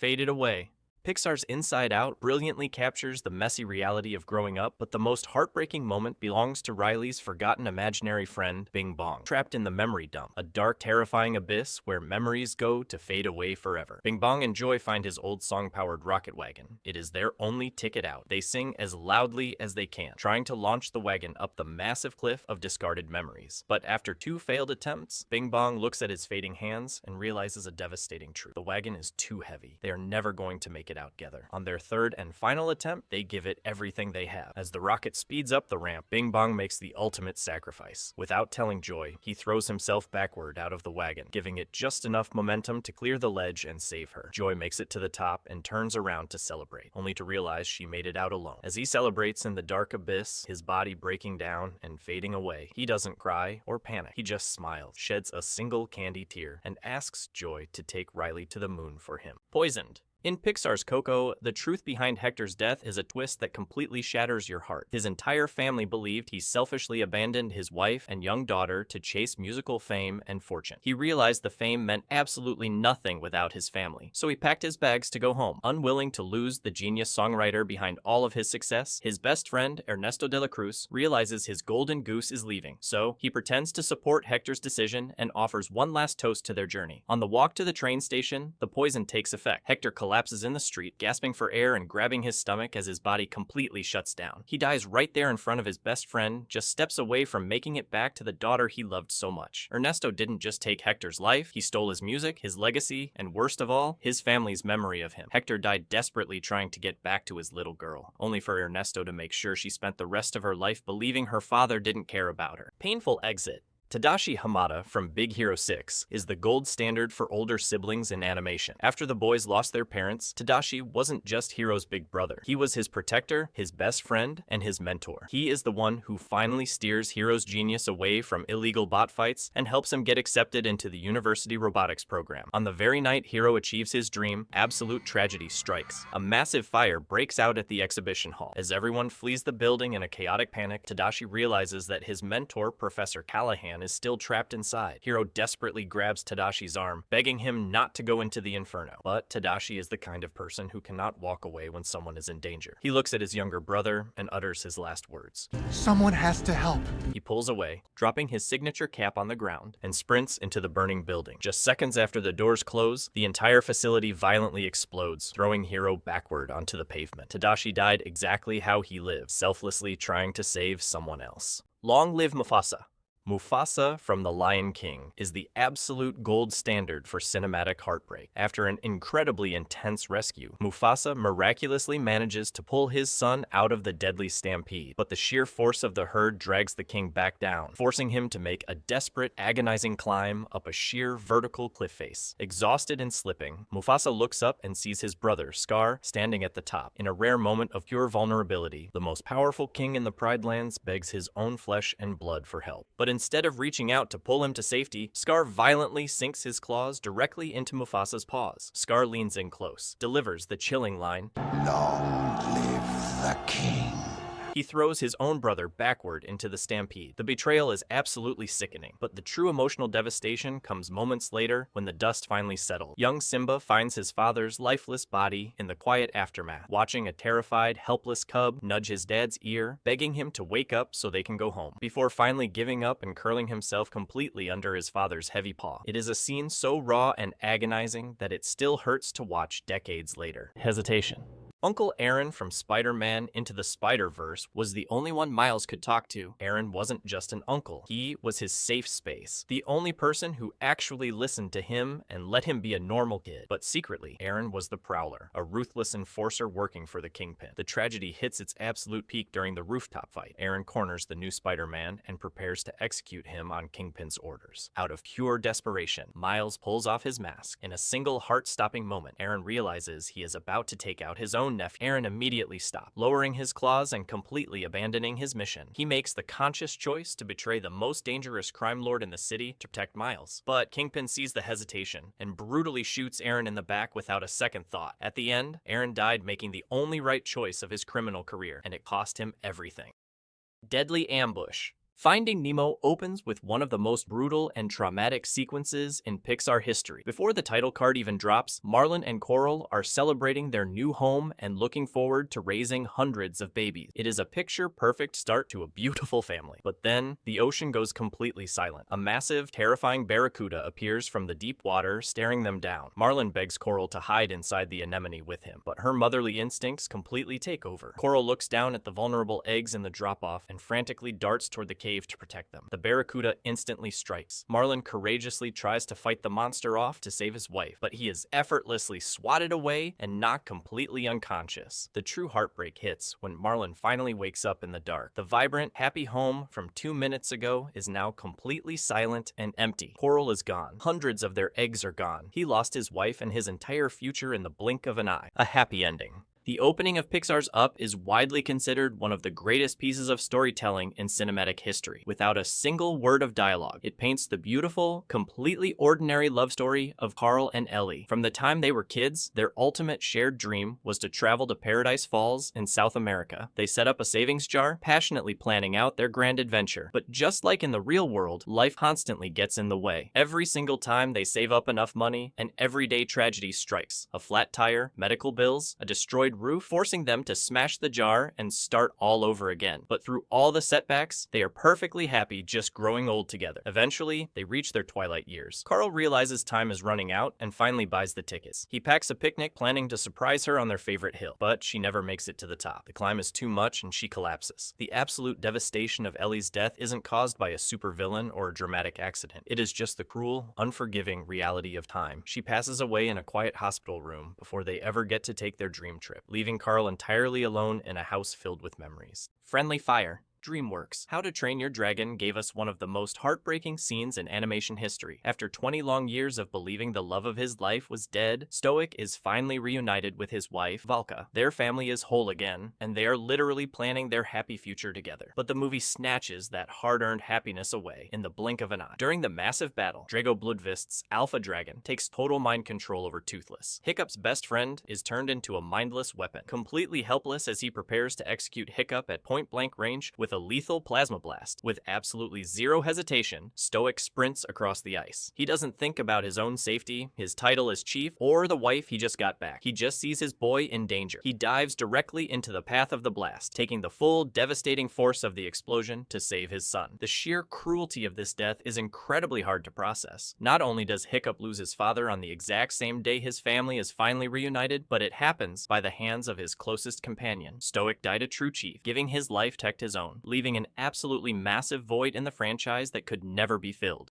faded away. Pixar's Inside Out brilliantly captures the messy reality of growing up, but the most heartbreaking moment belongs to Riley's forgotten imaginary friend, Bing Bong, trapped in the memory dump, a dark, terrifying abyss where memories go to fade away forever. Bing Bong and Joy find his old song-powered rocket wagon. It is their only ticket out. They sing as loudly as they can, trying to launch the wagon up the massive cliff of discarded memories. But after 2 failed attempts, Bing Bong looks at his fading hands and realizes a devastating truth. The wagon is too heavy. They are never going to make it out together. On their 3rd and final attempt, they give it everything they have. As the rocket speeds up the ramp, Bing Bong makes the ultimate sacrifice. Without telling Joy, he throws himself backward out of the wagon, giving it just enough momentum to clear the ledge and save her. Joy makes it to the top and turns around to celebrate, only to realize she made it out alone. As he celebrates in the dark abyss, his body breaking down and fading away, he doesn't cry or panic. He just smiles, sheds a single candy tear, and asks Joy to take Riley to the moon for him. Poisoned. In Pixar's Coco, the truth behind Hector's death is a twist that completely shatters your heart. His entire family believed he selfishly abandoned his wife and young daughter to chase musical fame and fortune. He realized the fame meant absolutely nothing without his family, so he packed his bags to go home. Unwilling to lose the genius songwriter behind all of his success, his best friend, Ernesto de la Cruz, realizes his golden goose is leaving, so he pretends to support Hector's decision and offers one last toast to their journey. On the walk to the train station, the poison takes effect. Hector collapses in the street, gasping for air and grabbing his stomach as his body completely shuts down. He dies right there in front of his best friend, just steps away from making it back to the daughter he loved so much. Ernesto didn't just take Hector's life, he stole his music, his legacy, and worst of all, his family's memory of him. Hector died desperately trying to get back to his little girl, only for Ernesto to make sure she spent the rest of her life believing her father didn't care about her. Painful exit. Tadashi Hamada from Big Hero 6 is the gold standard for older siblings in animation. After the boys lost their parents, Tadashi wasn't just Hiro's big brother. He was his protector, his best friend, and his mentor. He is the one who finally steers Hiro's genius away from illegal bot fights and helps him get accepted into the university robotics program. On the very night Hiro achieves his dream, absolute tragedy strikes. A massive fire breaks out at the exhibition hall. As everyone flees the building in a chaotic panic, Tadashi realizes that his mentor, Professor Callahan, is still trapped inside. Hiro desperately grabs Tadashi's arm, begging him not to go into the inferno. But Tadashi is the kind of person who cannot walk away when someone is in danger. He looks at his younger brother and utters his last words. Someone has to help. He pulls away, dropping his signature cap on the ground, and sprints into the burning building. Just seconds after the doors close, the entire facility violently explodes, throwing Hiro backward onto the pavement. Tadashi died exactly how he lived, selflessly trying to save someone else. Long live Mufasa. Mufasa from The Lion King is the absolute gold standard for cinematic heartbreak. After an incredibly intense rescue, Mufasa miraculously manages to pull his son out of the deadly stampede, but the sheer force of the herd drags the king back down, forcing him to make a desperate, agonizing climb up a sheer vertical cliff face. Exhausted and slipping, Mufasa looks up and sees his brother, Scar, standing at the top. In a rare moment of pure vulnerability, the most powerful king in the Pride Lands begs his own flesh and blood for help. But instead of reaching out to pull him to safety, Scar violently sinks his claws directly into Mufasa's paws. Scar leans in close, delivers the chilling line, Long live the king. He throws his own brother backward into the stampede. The betrayal is absolutely sickening, but the true emotional devastation comes moments later when the dust finally settles. Young Simba finds his father's lifeless body in the quiet aftermath, watching a terrified, helpless cub nudge his dad's ear, begging him to wake up so they can go home, before finally giving up and curling himself completely under his father's heavy paw. It is a scene so raw and agonizing that it still hurts to watch decades later. Hesitation. Uncle Aaron from Spider-Man Into the Spiderverse was the only one Miles could talk to. Aaron wasn't just an uncle. He was his safe space. The only person who actually listened to him and let him be a normal kid. But secretly, Aaron was the Prowler, a ruthless enforcer working for the Kingpin. The tragedy hits its absolute peak during the rooftop fight. Aaron corners the new Spider-Man and prepares to execute him on Kingpin's orders. Out of pure desperation, Miles pulls off his mask. In a single heart-stopping moment, Aaron realizes he is about to take out his own nephew. Aaron immediately stops, lowering his claws and completely abandoning his mission. He makes the conscious choice to betray the most dangerous crime lord in the city to protect Miles. But Kingpin sees the hesitation and brutally shoots Aaron in the back without a second thought. At the end, Aaron died making the only right choice of his criminal career, and it cost him everything. Deadly ambush. Finding Nemo opens with one of the most brutal and traumatic sequences in Pixar history. Before the title card even drops, Marlin and Coral are celebrating their new home and looking forward to raising hundreds of babies. It is a picture-perfect start to a beautiful family. But then, the ocean goes completely silent. A massive, terrifying barracuda appears from the deep water, staring them down. Marlin begs Coral to hide inside the anemone with him, but her motherly instincts completely take over. Coral looks down at the vulnerable eggs in the drop-off and frantically darts toward the cave to protect them. The barracuda instantly strikes. Marlin courageously tries to fight the monster off to save his wife, but he is effortlessly swatted away and knocked completely unconscious. The true heartbreak hits when Marlin finally wakes up in the dark. The vibrant, happy home from 2 minutes ago is now completely silent and empty. Coral is gone. Hundreds of their eggs are gone. He lost his wife and his entire future in the blink of an eye. A happy ending. The opening of Pixar's Up is widely considered one of the greatest pieces of storytelling in cinematic history. Without a single word of dialogue, it paints the beautiful, completely ordinary love story of Carl and Ellie. From the time they were kids, their ultimate shared dream was to travel to Paradise Falls in South America. They set up a savings jar, passionately planning out their grand adventure. But just like in the real world, life constantly gets in the way. Every single time they save up enough money, an everyday tragedy strikes. A flat tire, medical bills, a destroyed roof, forcing them to smash the jar and start all over again. But through all the setbacks, they are perfectly happy just growing old together. Eventually, they reach their twilight years. Carl realizes time is running out and finally buys the tickets. He packs a picnic, planning to surprise her on their favorite hill, but she never makes it to the top. The climb is too much and she collapses. The absolute devastation of Ellie's death isn't caused by a supervillain or a dramatic accident. It is just the cruel, unforgiving reality of time. She passes away in a quiet hospital room before they ever get to take their dream trip, leaving Carl entirely alone in a house filled with memories. Friendly Fire. DreamWorks. How to Train Your Dragon gave us one of the most heartbreaking scenes in animation history. After 20 long years of believing the love of his life was dead, Stoic is finally reunited with his wife, Valka. Their family is whole again, and they are literally planning their happy future together. But the movie snatches that hard-earned happiness away in the blink of an eye. During the massive battle, Drago Bloodfist's Alpha Dragon takes total mind control over Toothless. Hiccup's best friend is turned into a mindless weapon, completely helpless as he prepares to execute Hiccup at point-blank range with a lethal plasma blast. With absolutely zero hesitation, Stoic sprints across the ice. He doesn't think about his own safety, his title as chief, or the wife he just got back. He just sees his boy in danger. He dives directly into the path of the blast, taking the full, devastating force of the explosion to save his son. The sheer cruelty of this death is incredibly hard to process. Not only does Hiccup lose his father on the exact same day his family is finally reunited, but it happens by the hands of his closest companion. Stoic died a true chief, giving his life tech his own, leaving an absolutely massive void in the franchise that could never be filled.